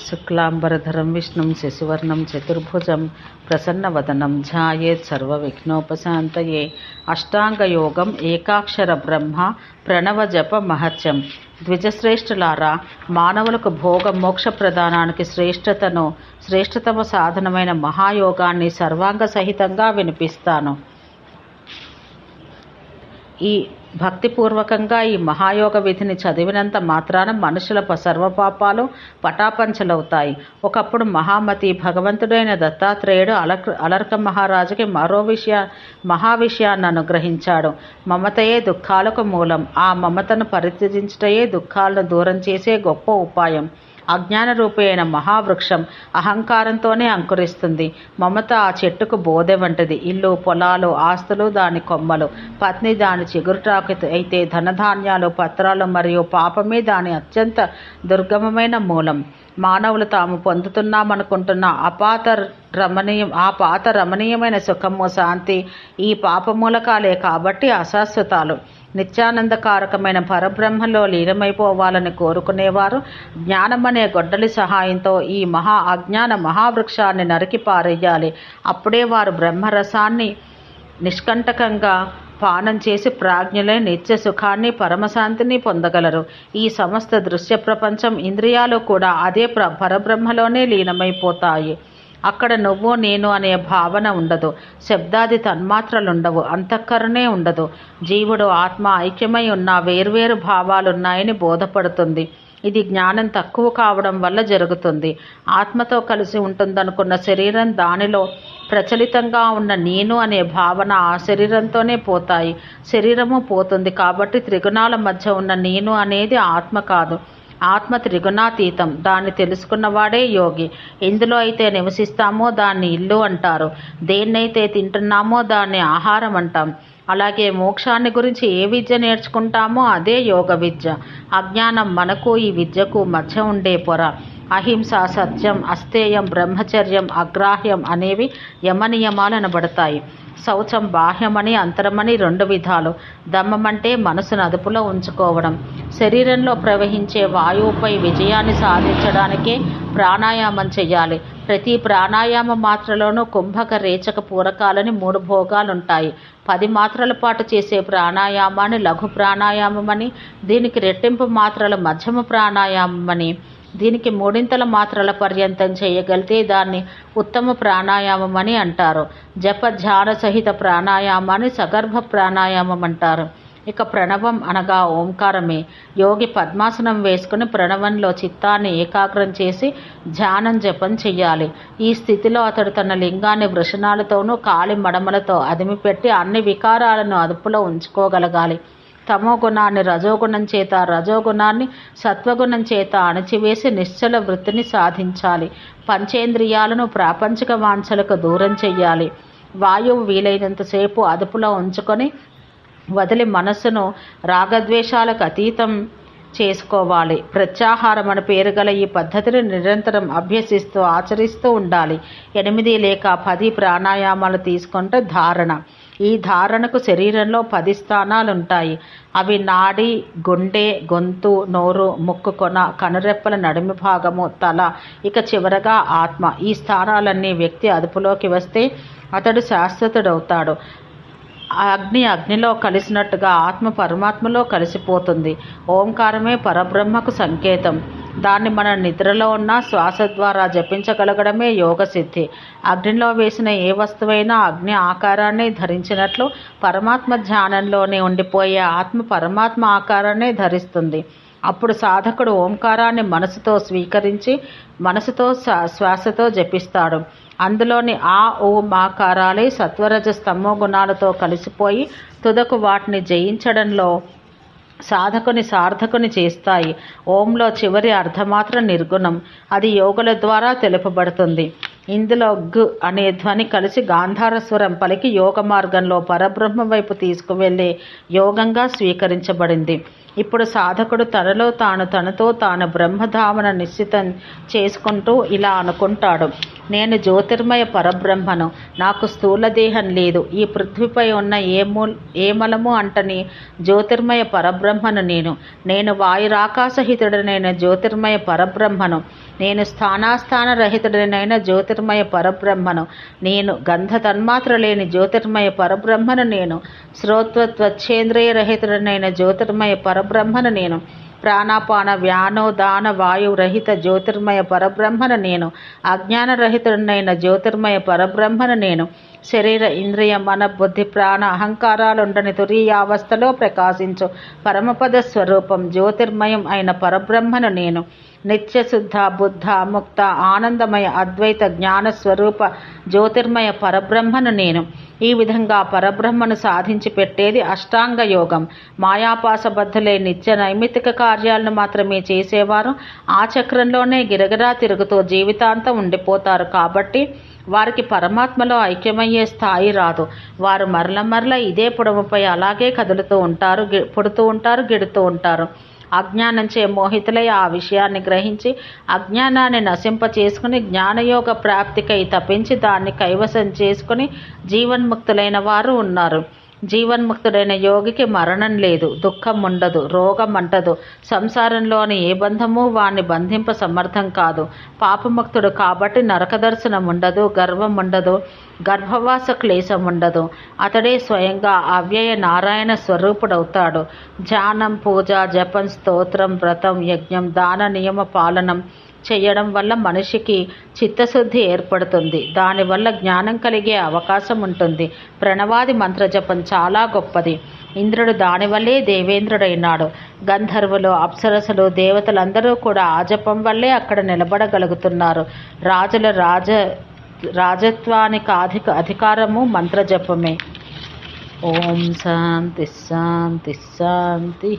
శుక్లాంబరధరం విష్ణుం శశివర్ణం చతుర్భుజం ప్రసన్నవదనం ధ్యాయేత్ సర్వవిఘ్నోపశాంతయే. అష్టాంగయోగం ఏకాక్షర బ్రహ్మ ప్రణవ జప మహత్యం. ద్విజశ్రేష్ఠులారా, మానవులకు భోగ మోక్ష ప్రదానానికి శ్రేష్ఠతమ సాధనమైన మహాయోగాన్ని సర్వాంగ సహితంగా వినిపిస్తాను. ఈ భక్తిపూర్వకంగా ఈ మహాయోగ విధిని చదివినంత మాత్రాన మనుషుల సర్వపాపాలు పటాపంచలవుతాయి. ఒకప్పుడు మహామతి భగవంతుడైన దత్తాత్రేయుడు అలర్క మహారాజుకి మహావిషయాన్ని అనుగ్రహించాడు. మమతయే దుఃఖాలకు మూలం. ఆ మమతను పరిత్యజించుటయే దుఃఖాలను దూరం చేసే గొప్ప ఉపాయం. అజ్ఞాన రూపి అయిన మహావృక్షం అహంకారంతోనే అంకురిస్తుంది. మమత ఆ చెట్టుకు బోధె వంటిది. ఇల్లు, పొలాలు, ఆస్తులు దాని కొమ్మలు, పత్ని దాని చిగురుటాకు అయితే ధనధాన్యాలు, పత్రాలు మరియు పాపమే దాని అత్యంత దుర్గమమైన మూలం. మానవులు తాము పొందుతున్నామనుకుంటున్న పాత రమణీయమైన సుఖము, శాంతి ఈ పాపమూలకాలే కాబట్టి అశాశ్వతాలు. నిత్యానందకారకమైన పరబ్రహ్మలో లీనమైపోవాలని కోరుకునేవారు జ్ఞానమనే గొడ్డలి సహాయంతో ఈ అజ్ఞాన మహావృక్షాన్ని నరికి పారేయాలి. అప్పుడే వారు బ్రహ్మరసాన్ని నిష్కంటకంగా పానం చేసి ప్రాజ్ఞులై నిత్య సుఖాన్ని, పరమశాంతిని పొందగలరు. ఈ సమస్త దృశ్య ప్రపంచం, ఇంద్రియాలు కూడా అదే పరబ్రహ్మలోనే లీనమైపోతాయి. అక్కడ నువ్వు నేను అనే భావన ఉండదు. శబ్దాది తన్మాత్రలుండవు. అంతఃకరణే ఉండదు. జీవుడు ఆత్మ ఐక్యమై ఉన్న వేర్వేరు భావాలున్నాయని బోధపడుతుంది. ఇది జ్ఞానం తక్కువ కావడం వల్ల జరుగుతుంది. ఆత్మతో కలిసి ఉంటుందనుకున్న శరీరం, దానిలో ప్రచలితంగా ఉన్న నేను అనే భావన ఆ శరీరంతోనే పోతాయి. శరీరము పోతుంది కాబట్టి త్రిగుణాల మధ్య ఉన్న నేను అనేది ఆత్మ కాదు. ఆత్మ త్రిగుణాతీతం. దాన్ని తెలుసుకున్నవాడే యోగి. ఎందులో అయితే నివసిస్తామో దాన్ని ఇల్లు అంటారు. దేన్నైతే తింటున్నామో దాన్ని ఆహారం అంటాం. అలాగే మోక్షాన్ని గురించి ఏ విద్య నేర్చుకుంటామో అదే యోగ విద్య. అజ్ఞానం మనకు ఈ విద్యకు మధ్య ఉండే పొర. అహింస, సత్యం, అస్తేయం, బ్రహ్మచర్యం, అగ్రాహ్యం అనేవి యమనియమాలు అనబడతాయి. శౌచం బాహ్యమని, అంతరమని రెండు విధాలు. దమ్మం అంటే మనసును అదుపులో ఉంచుకోవడం. శరీరంలో ప్రవహించే వాయువుపై విజయాన్ని సాధించడానికే ప్రాణాయామం చేయాలి. ప్రతి ప్రాణాయామ మాత్రలోనూ కుంభక, రేచక, పూరకాలని 3 భోగాలుంటాయి. 10 మాత్రల పాటు చేసే ప్రాణాయామాన్ని లఘు ప్రాణాయామమని, దీనికి రెట్టింపు మాత్రలు మధ్యమ ప్రాణాయామమని, దీనికి 3 మాత్రల పర్యంతం చేయగలిగితే దాన్ని ఉత్తమ ప్రాణాయామం అని అంటారు. జప ధ్యాన సహిత ప్రాణాయామాన్ని సగర్భ ప్రాణాయామం అంటారు. ఇక ప్రణవం అనగా ఓంకారమే. యోగి పద్మాసనం వేసుకుని ప్రణవంలో చిత్తాన్ని ఏకాగ్రం చేసి ధ్యానం జపం చెయ్యాలి. ఈ స్థితిలో అతడు తన లింగాన్ని వృషణాలతోనూ కాలి మడమలతో అదిమిపెట్టి అన్ని వికారాలను అదుపులో ఉంచుకోగలగాలి. తమో గుణాన్ని రజోగుణం చేత, రజోగుణాన్ని సత్వగుణం చేత అణచివేసి నిశ్చల వృత్తిని సాధించాలి. పంచేంద్రియాలను ప్రాపంచిక వాంఛలకు దూరం చెయ్యాలి. వాయువు వీలైనంతసేపు అదుపులో ఉంచుకొని వదిలి మనస్సును రాగద్వేషాలకు అతీతం చేసుకోవాలి. ప్రత్యాహారం అని పేరు గల ఈ పద్ధతిని నిరంతరం అభ్యసిస్తూ ఆచరిస్తూ ఉండాలి. 8 లేక 10 ప్రాణాయామాలు తీసుకుంటే ధారణ. ఈ ధారణకు శరీరంలో 10 స్థానాలుంటాయి. అవి నాడి, గుండె, గొంతు, నోరు, ముక్కు కొన, కనురెప్పల నడిమి భాగము, తల, ఇక చివరగా ఆత్మ. ఈ స్థానాలన్నీ వ్యక్తి అదుపులోకి వస్తే అతడు శాశ్వతుడవుతాడు. అగ్నిలో కలిసినట్టుగా ఆత్మ పరమాత్మలో కలిసిపోతుంది. ఓంకారమే పరబ్రహ్మకు సంకేతం. దాన్ని మన నిద్రలో ఉన్న శ్వాస ద్వారా జపించగలగడమే యోగ సిద్ధి. అగ్నిలో వేసిన ఏ వస్తువైనా అగ్ని ఆకారాన్ని ధరించినట్లు పరమాత్మ ధ్యానంలోనే ఉండిపోయే ఆత్మ పరమాత్మ ఆకారాన్ని ధరిస్తుంది. అప్పుడు సాధకుడు ఓంకారాన్ని మనసుతో స్వీకరించి మనసుతో శ్వాసతో జపిస్తాడు. అందులోని ఆ ఓమాకారాలే సత్వరజ స్తమో గుణాలతో కలిసిపోయి తుదకు వాటిని జయించడంలో సాధకుని సార్థకుని చేస్తాయి. ఓంలో చివరి అర్ధమాత్ర నిర్గుణం. అది యోగుల ద్వారా తెలుపబడుతుంది. ఇందులో గ్ అనే ధ్వని కలిసి గాంధార స్వరం పలికి యోగ మార్గంలో పరబ్రహ్మ వైపు తీసుకువెళ్ళే యోగంగా స్వీకరించబడింది. ఇప్పుడు సాధకుడు తనతో తాను బ్రహ్మధామన నిశ్చితం చేసుకుంటూ ఇలా అనుకుంటాడు: నేను జ్యోతిర్మయ పరబ్రహ్మను. నాకు స్థూల దేహం లేదు. ఈ పృథ్వీపై ఉన్న ఏ మలము అంటని జ్యోతిర్మయ పరబ్రహ్మను నేను. నేను వాయురాకాశహితుడనైన జ్యోతిర్మయ పరబ్రహ్మను. నేను స్థానాస్థాన రహితుడనైన జ్యోతిర్మయ పరబ్రహ్మను. నేను గంధ తన్మాత్ర లేని జ్యోతిర్మయ పరబ్రహ్మను నేను. శ్రోత్వత్వచ్ఛేంద్రియ రహితుడనైన జ్యోతిర్మయ పరబ్రహ్మను నేను. ప్రాణాపాన వ్యానో దాన వాయు రహిత జ్యోతిర్మయ పరబ్రహ్మను నేను. అజ్ఞాన రహితుడనైన జ్యోతిర్మయ పరబ్రహ్మను నేను. శరీర ఇంద్రియ మన బుద్ధి ప్రాణ అహంకారాలుండని తురీయావస్థలో ప్రకాశించు పరమపద స్వరూపం జ్యోతిర్మయం అయిన పరబ్రహ్మను నేను. నిత్యశుద్ధ బుద్ధ ముక్త ఆనందమయ అద్వైత జ్ఞాన స్వరూప జ్యోతిర్మయ పరబ్రహ్మను నేను. ఈ విధంగా పరబ్రహ్మను సాధించి పెట్టేది అష్టాంగ యోగం. మాయాపాసబద్ధులే నిత్య నైమిత్తిక కార్యాలను మాత్రమే చేసేవారు ఆ చక్రంలోనే గిరగిరా తిరుగుతూ జీవితాంతం ఉండిపోతారు. కాబట్టి వారికి పరమాత్మలో ఐక్యమయ్యే స్థాయి రాదు. వారు మరల ఇదే పొడవుపై అలాగే కదులుతూ ఉంటారు, పుడుతూ ఉంటారు, గిడుతూ ఉంటారు. అజ్ఞానంచే మోహితులై ఆ విషయాన్ని గ్రహించి అజ్ఞానాన్ని నశింప చేసుకుని జ్ఞానయోగ ప్రాప్తికై తపించి దాన్ని కైవసం చేసుకుని జీవన్ముక్తులైన వారు ఉన్నారు. జీవన్ముక్తుడైన యోగికి మరణం లేదు, దుఃఖం ఉండదు, రోగం అంటదు. సంసారంలోని ఏ బంధము వాణ్ణి బంధింప సమర్థం కాదు. పాపముక్తుడు కాబట్టి నరక దర్శనం ఉండదు, గర్వం ఉండదు, గర్భవాస క్లేశం ఉండదు. అతడే స్వయంగా అవ్యయ నారాయణ స్వరూపుడవుతాడు. ధ్యానం, పూజ, జపం, స్తోత్రం, వ్రతం, యజ్ఞం, దాన, నియమ పాలనం చేయడం వల్ల మనిషికి చిత్తశుద్ధి ఏర్పడుతుంది. దానివల్ల జ్ఞానం కలిగే అవకాశం ఉంటుంది. ప్రణవాది మంత్రజపం చాలా గొప్పది. ఇంద్రుడు దానివల్లే దేవేంద్రుడైనాడు. గంధర్వులు, అప్సరసులు, దేవతలందరూ కూడా ఆ జపం వల్లే అక్కడ నిలబడగలుగుతున్నారు. రాజుల రాజత్వానికి అధికారము మంత్రజపమే. ఓం శాంతి శాంతి శాంతి.